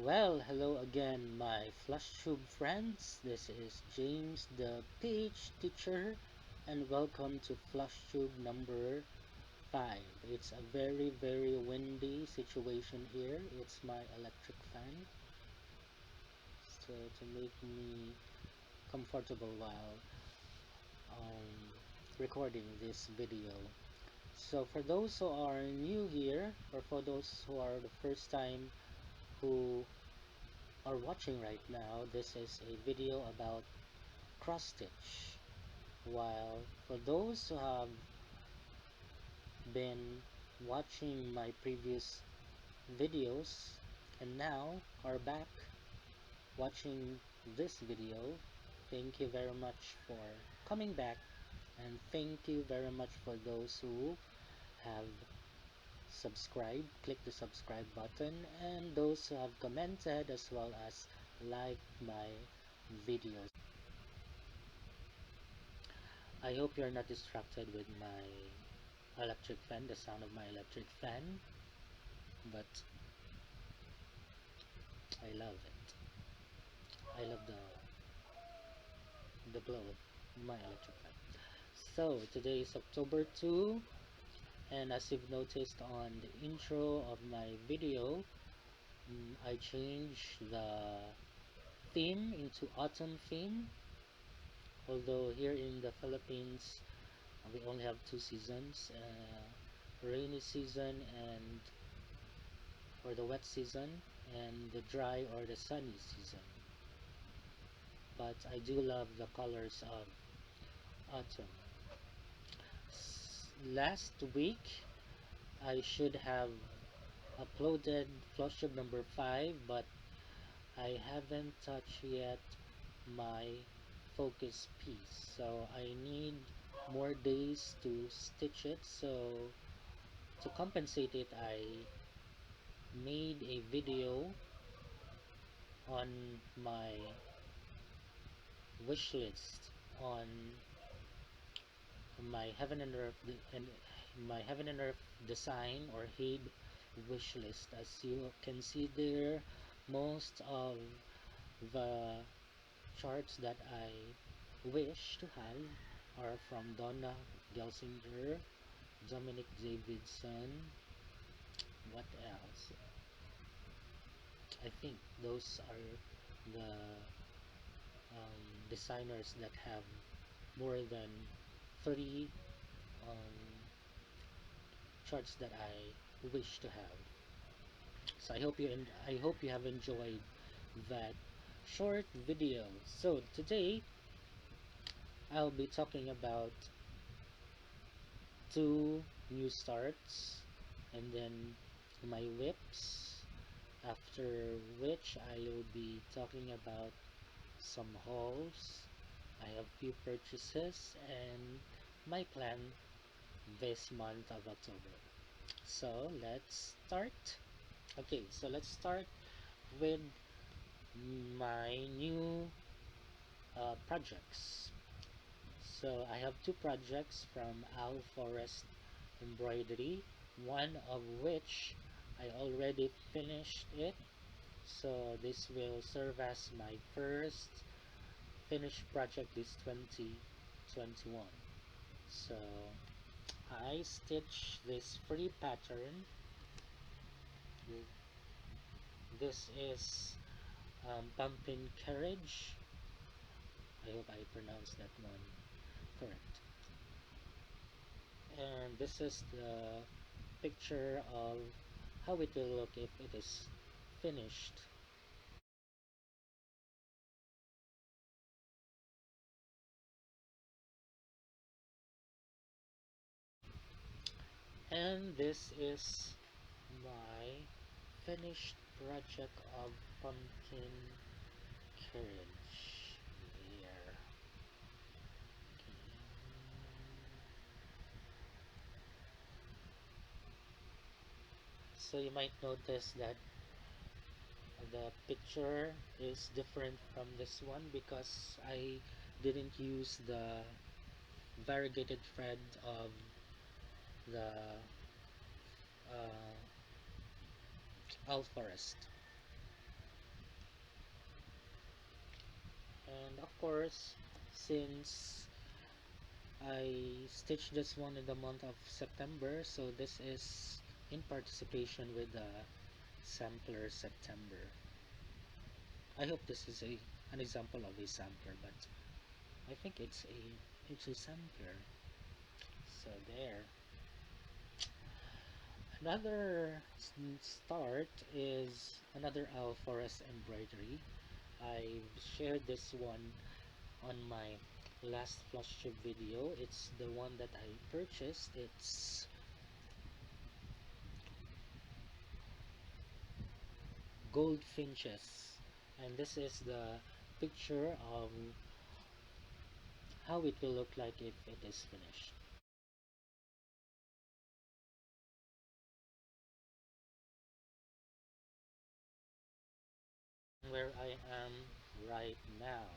Well, hello again, my Flosstube friends. This is James, the PH teacher, and welcome to Flosstube number 5. It's a very windy situation here. It's my electric fan, so to make me comfortable while recording this video. So for those who are new here, or for those who are the first time who are watching right now, this is a video about cross stitch. While for those who have been watching my previous videos and now are back watching this video, thank you very much for coming back, and thank you very much for those who have subscribed, click the subscribe button, and those who have commented as well as liked my videos. I hope you're not distracted with my electric fan, the sound of my electric fan, but I love it. I love the glow of my electric fan. So today is October 2, and as you've noticed on the intro of my video, I changed the theme into autumn theme. Although here in the Philippines we only have two seasons, rainy season and or the wet season, and the dry or the sunny season. But I do love the colors of autumn. Last week I should have uploaded Flosstube number 5, but I haven't touched yet my focus piece, so I need more days to stitch it. So to compensate it, I made a video on my wish list on my Heaven and Earth and my Heaven and Earth design or HAED wish list. As you can see there, most of the charts that I wish to have are from Donna Gelsinger, Dominic Davison. What else? I think those are the designers that have more than 3 um, charts that I wish to have. So I hope you have enjoyed that short video. So today I'll be talking about 2 new starts and then my whips, after which I will be talking about some hauls. I have few purchases and my plan this month of October. So let's start. Okay, so let's start with my new projects. So I have 2 projects from Owl Forest Embroidery, one of which I already finished it. So this will serve as my first finished project this 2021. So I stitch this free pattern. This is Pumpkin Carriage. I hope I pronounced that one correct. And this is the picture of how it will look if it is finished. And this is my finished project of Pumpkin Carriage here. So you might notice that the picture is different from this one because I didn't use the variegated thread of the Owl Forest. And of course, since I stitched this one in the month of September, so this is in participation with the sampler September. I hope this is an example of a sampler, but I think it's a sampler. So there. Another start is another owl forest embroidery. I've shared this one on my last Flosstube video. It's the one that I purchased. It's Goldfinches, and this is the picture of how it will look like if it is finished. Where I am right now.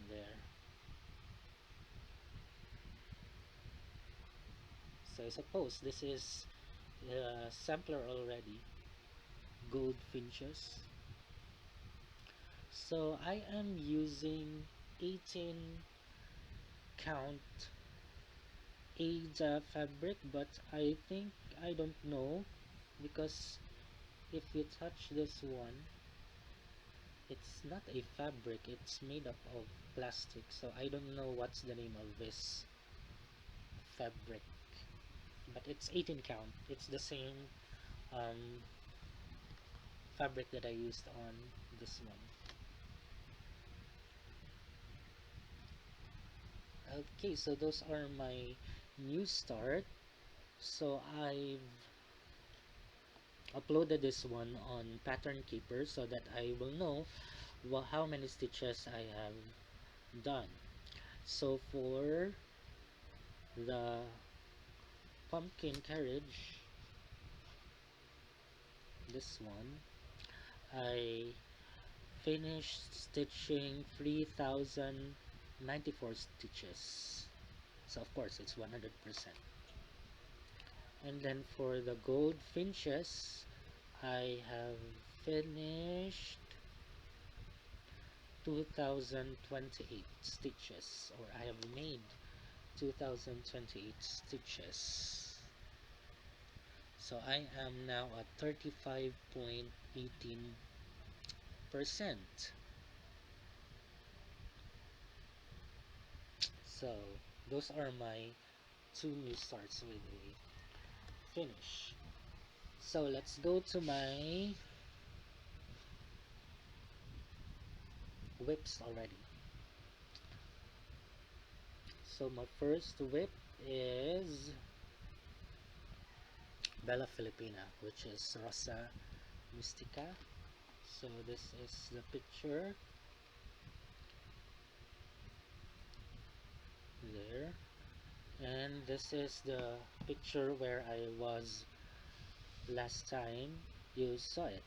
There. So I suppose this is the sampler already. Goldfinches. So I am using 18 count HAED fabric, but I think I don't know, because if you touch this one, it's not a fabric, it's made up of plastic, so I don't know what's the name of this fabric, but it's 18 count. It's the same um, fabric that I used on this one. Okay, so those are my new start. So I've uploaded this one on Pattern Keeper so that I will know how many stitches I have done. So for the pumpkin carriage, this one, I finished stitching 3094 stitches. So of course it's 100%. And then for the goldfinches, I have finished 2028 stitches, or I have made 2028 stitches. So I am now at 35.18%. So those are my two new starts with a finish. So let's go to my whips already. So my first whip is Bella Filipina, which is Rosa Mystica. So this is the picture there, and this is the picture where I was last time you saw it.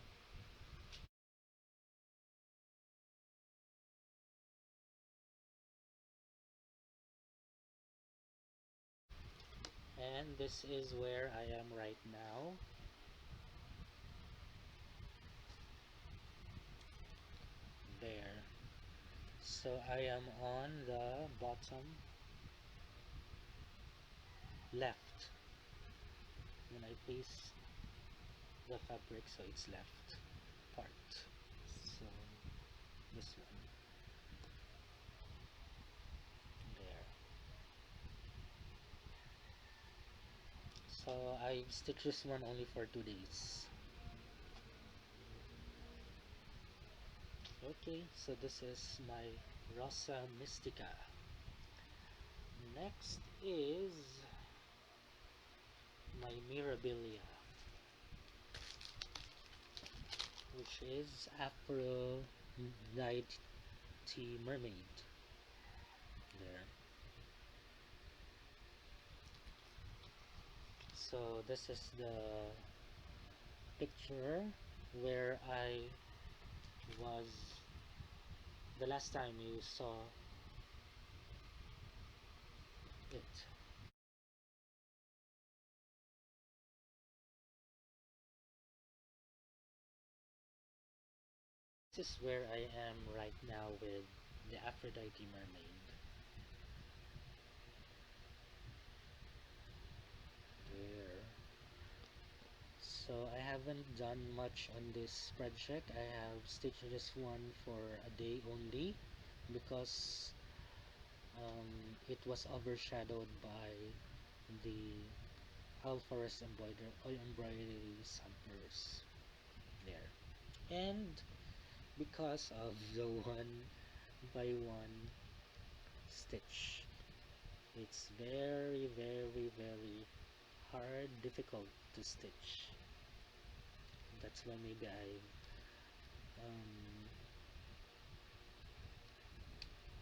And this is where I am right now. There. So I am on the bottom left. When I face the fabric, so it's left part. So this one. There. So I stitched this one only for 2 days. Okay, so this is my Rosa Mystica. Next is my Mirabilia, which is Aphrodite Mermaid. There. So this is the picture where I was the last time you saw it. This is where I am right now with the Aphrodite mermaid. There. So I haven't done much on this project. I have stitched this one for a day only because it was overshadowed by the Alpha's embroidery sumpers there. And because of the one by one stitch, it's very, very, very hard, difficult to stitch. That's why maybe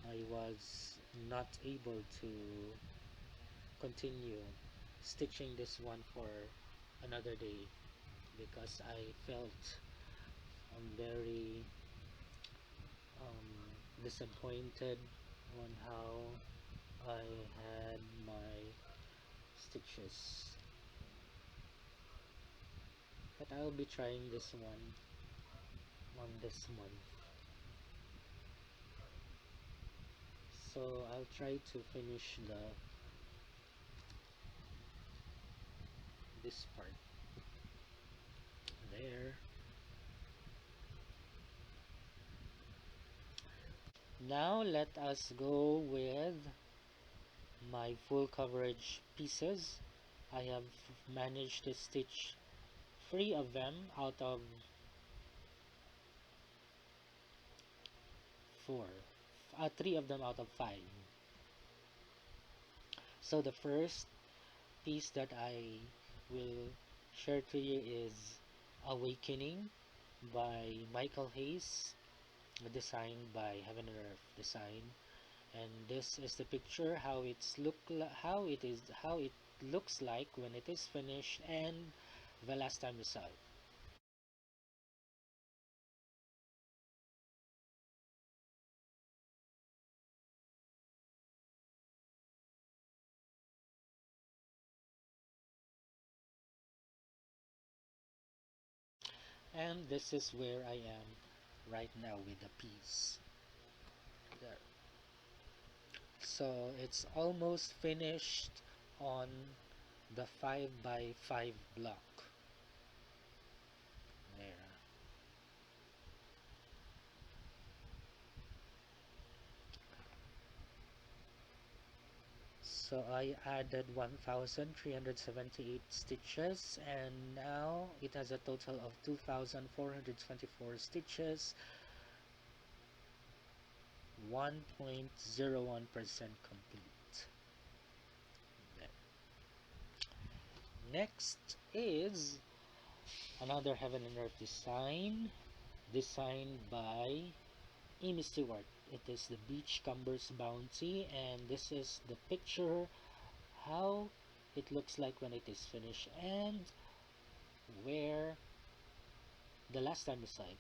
I was not able to continue stitching this one for another day because I felt very disappointed on how I had my stitches. But I'll be trying this one on this month. So I'll try to finish this part there. Now let us go with my full coverage pieces. I have managed to stitch 3 of them out of 4. 3 of them out of 5. So the first piece that I will share to you is Awakening by Michael Hayes, designed by Heaven and Earth Design. And this is the picture how it looks like when it is finished and the last time you saw it. And this is where I am right now with the piece there. So it's almost finished on the 5 by 5 block there. So I added 1378 stitches and now it has a total of 2424 stitches, 1.01% complete. Next is another Heaven and Earth design, designed by Aimee Stewart. It is the Beachcomber's Bounty, and this is the picture how it looks like when it is finished and where the last time you saw it.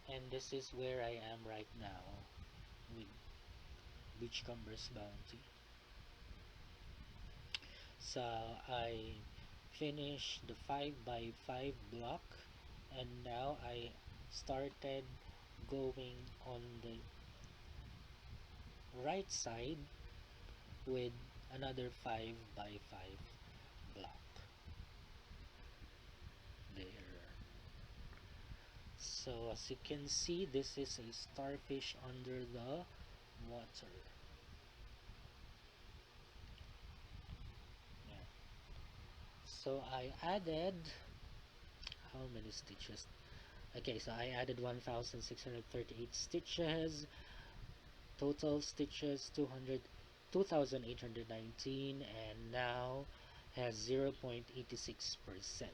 And this is where I am right now with Beachcomber's Bounty. So I finished the 5 by 5 block and now I started going on the right side with another 5 by 5 block there. So as you can see, this is a starfish under the water. Yeah. So I added how many stitches? Okay, so I added 1638 stitches, total stitches 2819, and now has 0.86%.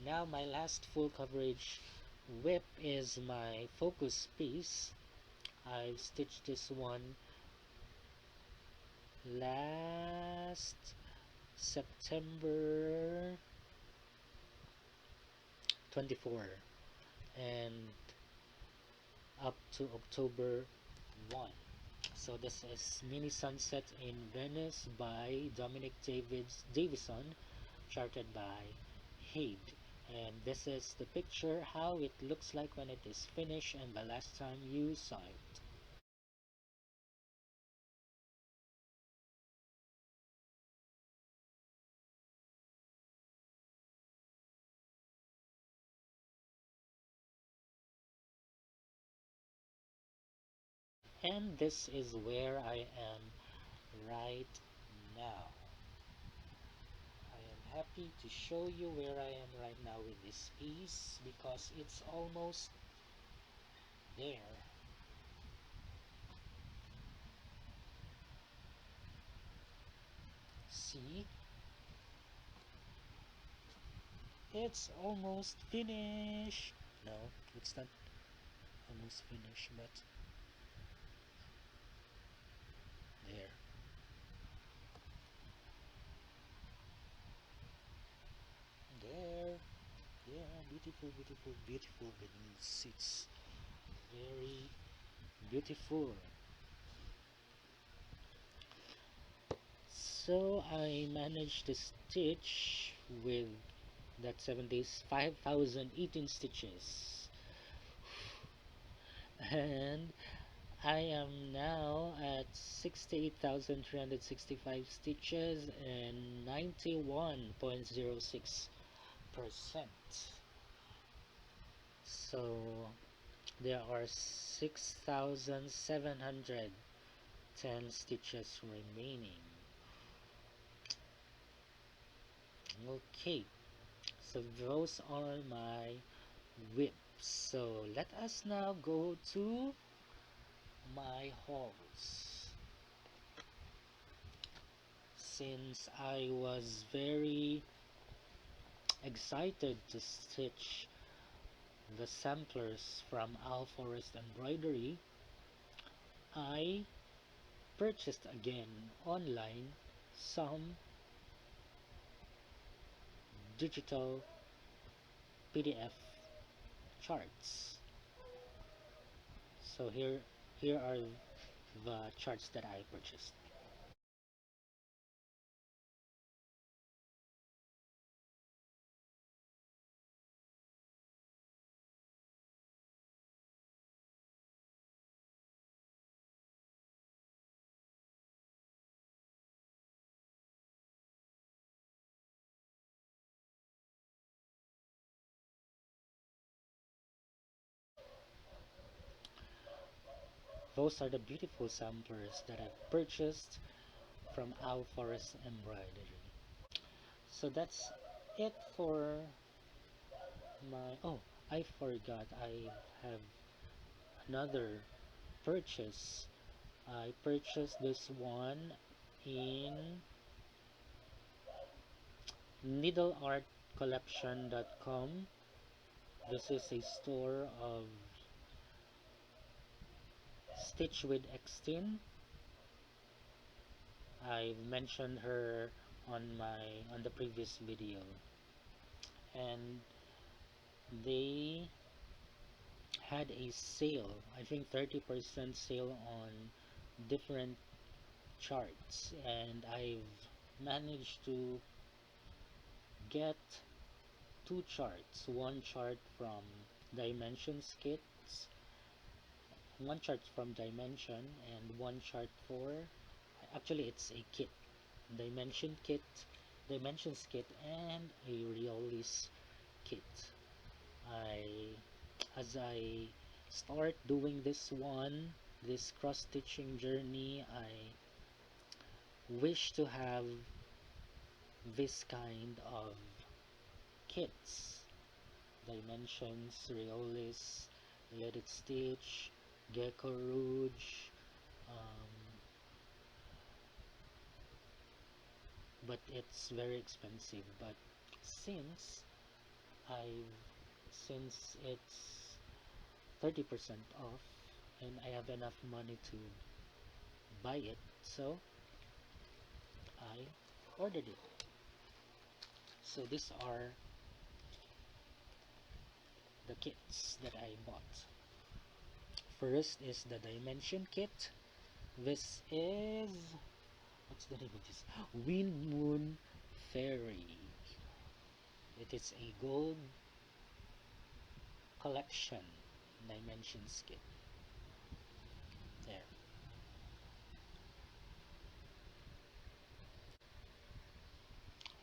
Now my last full coverage whip is my focus piece. I've stitched this one last September 24, and up to October 1. So this is Mini Sunset in Venice by Dominic Davison, charted by HAED. And this is the picture, how it looks like when it is finished and the last time you saw it. And this is where I am right now. I am happy to show you where I am right now with this piece because it's almost there. See? It's almost finished. No, it's not almost finished, but there. There. Yeah, beautiful, beautiful, beautiful Venice. It's very beautiful. So I managed to stitch with that 7 days 5018 stitches, and I am now at 68,365 stitches and 91.06%. So there are 6,710 stitches remaining. Okay, so those are my whips. So let us now go to my hauls. Since I was very excited to stitch the samplers from Owl Forest Embroidery, I purchased again online some digital PDF charts. So here are the charts that I purchased. Those are the beautiful samplers that I've purchased from Owl Forest Embroidery. So that's it for my, oh, I forgot, I have another purchase. I purchased this one in needleartcollection.com. This is a store of Stitch with Xtin. I've mentioned her on the previous video, and they had a sale, I think 30% sale on different charts, and I've managed to get two charts, one chart from Dimensions Kits, one chart from Dimension, and one chart for, actually it's a kit, Dimension Kit, Dimensions Kit, and a Riolis Kit. As I start doing this cross stitching journey, I wish to have this kind of kits, Dimensions, Riolis, Let It Stitch, Gecko Rouge, um, but it's very expensive. But since I since it's 30% off and I have enough money to buy it, so I ordered it. So these are the kits that I bought. first is the dimension kit. This is, what's the name of this? Wind Moon Fairy. It is a gold collection dimensions kit. There.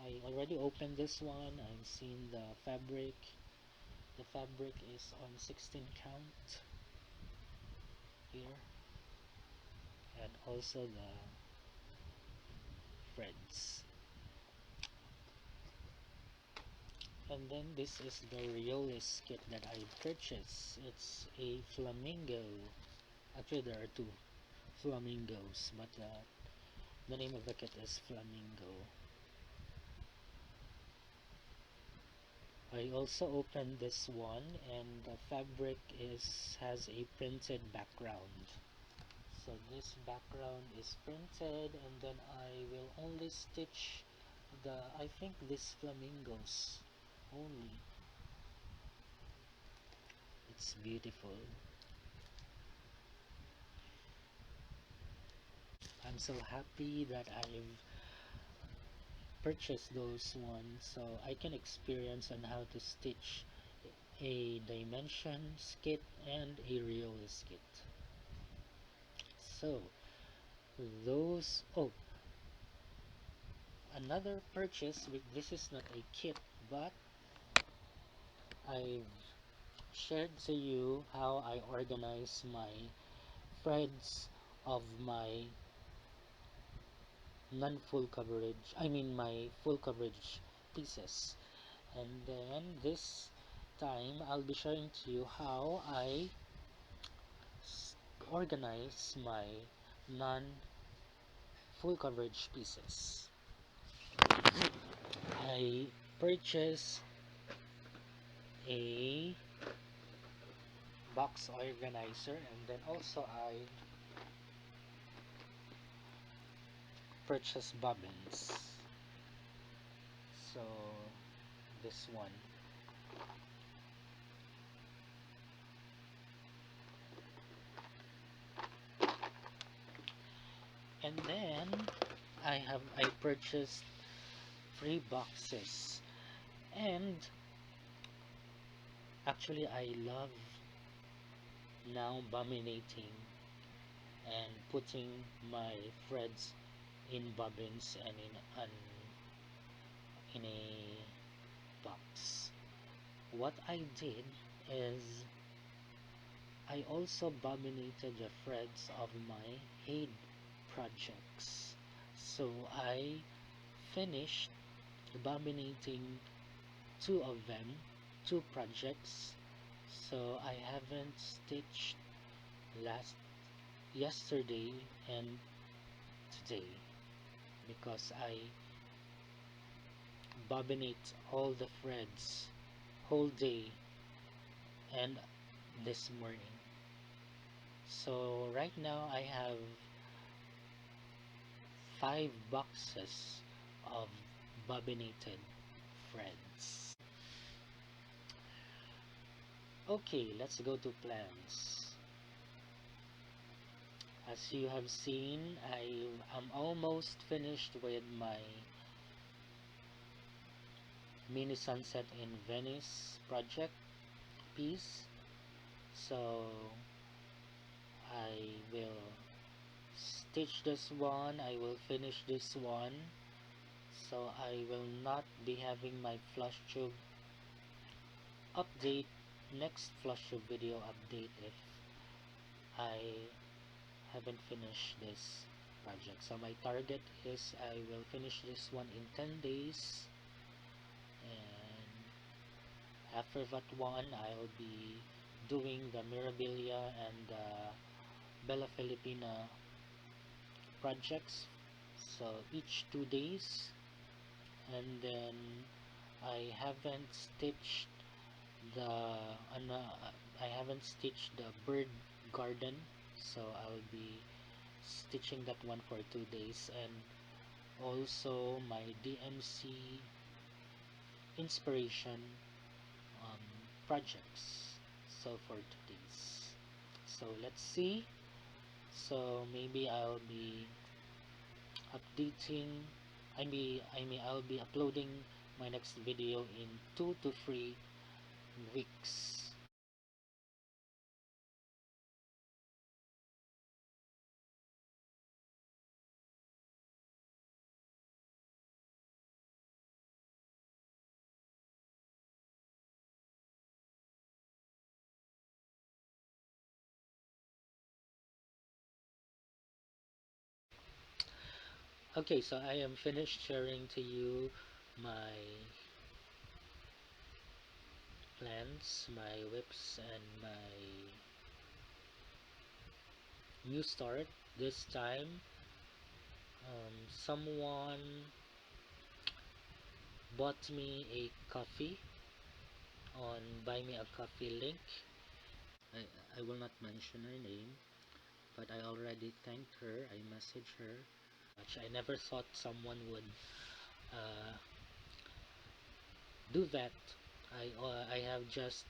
I already opened this one. I've seen the fabric. The fabric is on 16 count here, and also the threads. And then this is the Riolis kit that I purchased. It's a flamingo. Actually, there are two flamingos, but the name of the kit is Flamingo. I also opened this one, and the fabric has a printed background. So this background is printed, and then I will only stitch I think these flamingos only. It's beautiful. I'm so happy that I've purchased those ones, so I can experience on how to stitch a dimensions kit and a Riolis kit. So those, another purchase, this is not a kit, but I've shared to you how I organize my threads of my non-full coverage, my full coverage pieces. And then this time I'll be sharing to you how I organize my non-full coverage pieces. I purchased a box organizer, and then also I purchased bobbins. So this one. And then I purchased 3 boxes, and actually I love now bobbinating and putting my threads in bobbins and in a box. What I did is I also bobbinated the threads of my HAED projects. So I finished bobbinating 2 projects. So I haven't stitched yesterday and today because I bobbinate all the threads whole day and this morning. So right now I have 5 boxes of bobbinated threads. Okay, let's go to plans. As you have seen, I'm almost finished with my mini sunset in Venice project piece. So I will stitch this one, I will finish this one. So I will not be having my Flosstube update, next Flosstube video update, if I haven't finished this project. So my target is I will finish this one in 10 days, and after that one I'll be doing the Mirabilia and the Bella Filipina projects, so each 2 days. And then I haven't stitched the bird garden, so I'll be stitching that one for 2 days, and also my DMC inspiration projects, so for 2 days. So let's see. So maybe I'll be updating. I'll be uploading my next video in 2 to 3 weeks. Okay, so I am finished sharing to you my plans, my whips, and my new start. This time, someone bought me a coffee on Buy Me a Coffee link. I will not mention her name, but I already thanked her. I messaged her. I never thought someone would uh, do that. I have just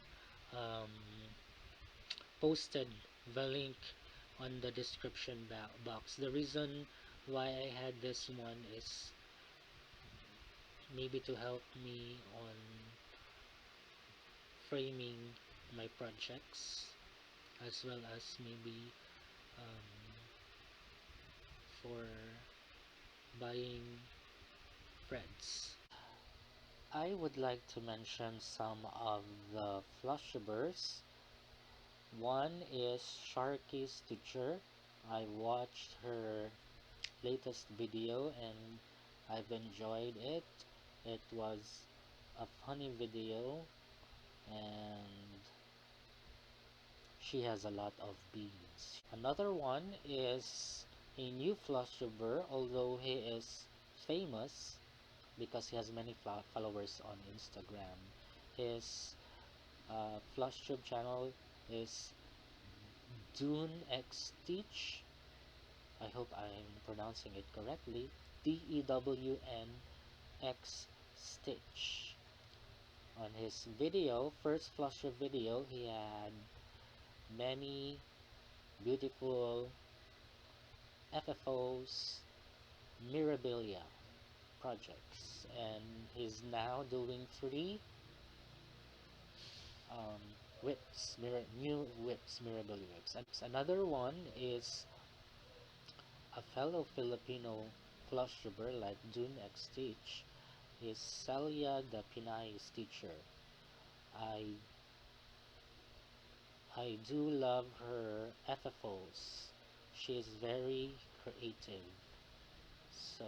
um, posted the link on the description box. The reason why I had this one is maybe to help me on framing my projects, as well as maybe um, for buying threads. I would like to mention some of the Flosstubers. One is ChrisXrosstitcher. I watched her latest video and I've enjoyed it. It was a funny video and she has a lot of beads. Another one is a new Flosstuber, although he is famous because he has many followers on Instagram. His Flosstube channel is DunXstitch. I hope I'm pronouncing it correctly. DEWNX Stitch. On his video, first Flosstube video, he had many beautiful FFOs, MIRABILIA projects, and he's now doing 3 um, new whips, MIRABILIA whips. Another one is a fellow Filipino Flosstuber like Dune X Stitch is Celia the Pinay Stitcher. I I do love her FFOs. She is very creative. So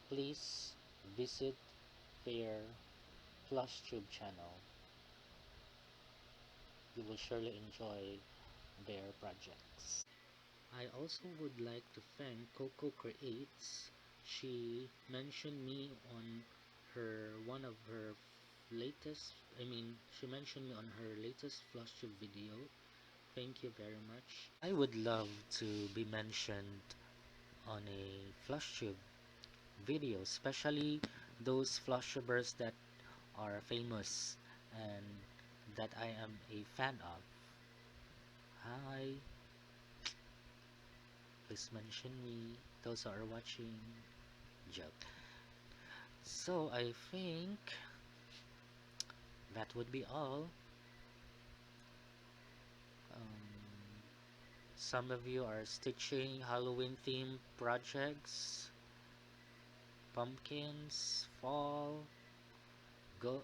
please visit their Flosstube channel. You will surely enjoy their projects. I also would like to thank Coco Creates. She mentioned me on one of her latest, she mentioned me on her latest Flosstube video. Thank you very much. I would love to be mentioned on a Flosstube video, especially those Flosstubers that are famous and that I am a fan of. Hi, please mention me. Those who are watching. Joke. So I think that would be all. Some of you are stitching Halloween themed projects, pumpkins, fall, go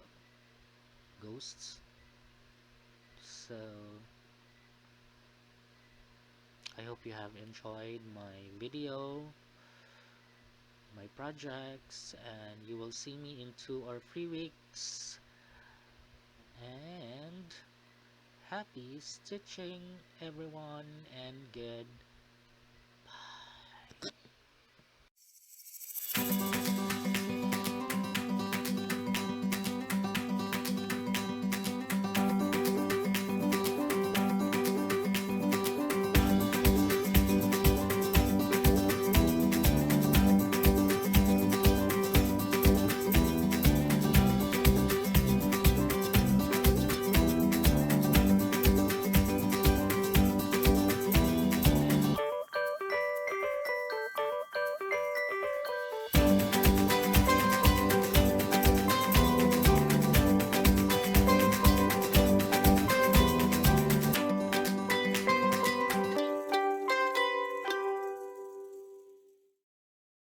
ghosts. So I hope you have enjoyed my video, my projects, and you will see me in 2 or 3 weeks. And happy stitching, everyone, and good